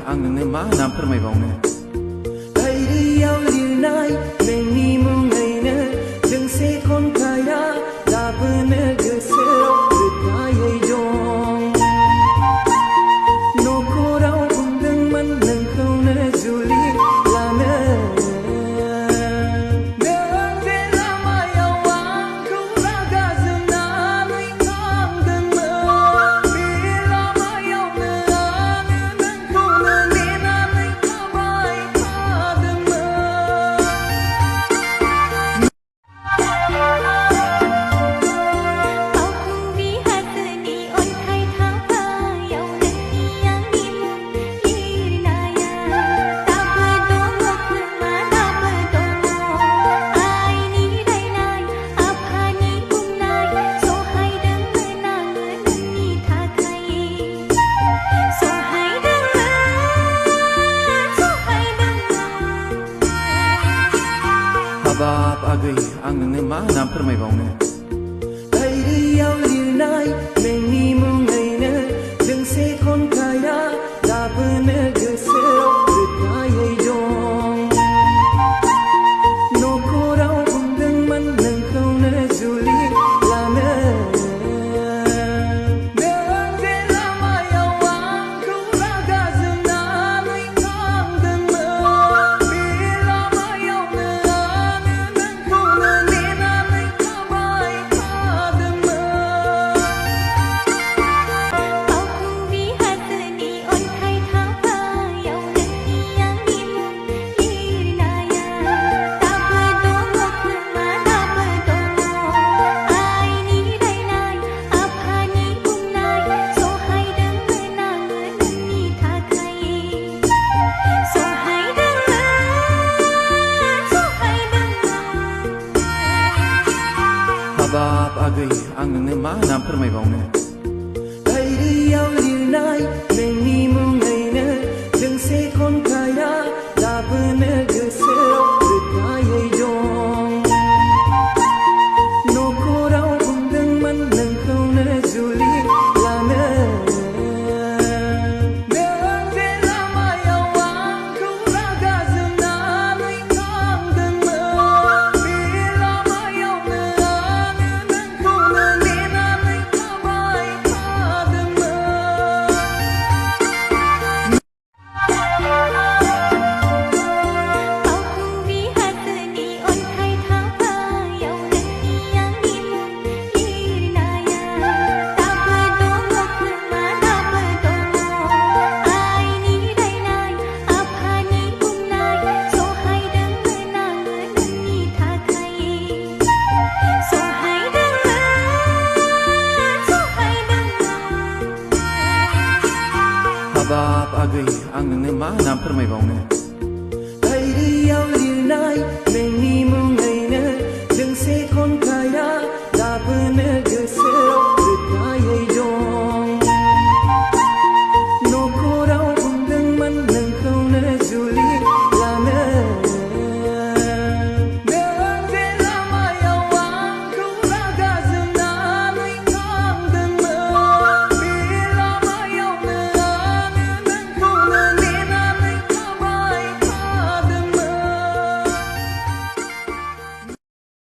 आं नोंनो मा नाम फोरमायबावनो डायरियाव लिरनाय नोंनि मुङैनो दोंसे खन्थाइया दाबोनो गोसोआव रोखायै दं नखराव बुंदोंमोन नोंखौनो जुलि लानो हाबाब आगै आं नोंनो मा नाम फोरमायबावनो डायरियाव लिरनाय नोंनि मुङैनो दोंसे खन्थाइया दाबोनो गोसोआव रोखायै दं नखराव बुंदोंमोन नोंखौनो जुलि लानो हाबाब आगै आं नोंनो मा नाम फोरमायबावनो डायरियाव लिरनाय नोंनि मुङैनो दोंसे खन्थाइया दाबोनो गोसोआव रोखायै दं नखराव बुंदोंमोन नोंखौनो जुलि लानो हाबाब आगै आं नोंनो मा नाम फोरमायबावनो डायरियाव लिरनाय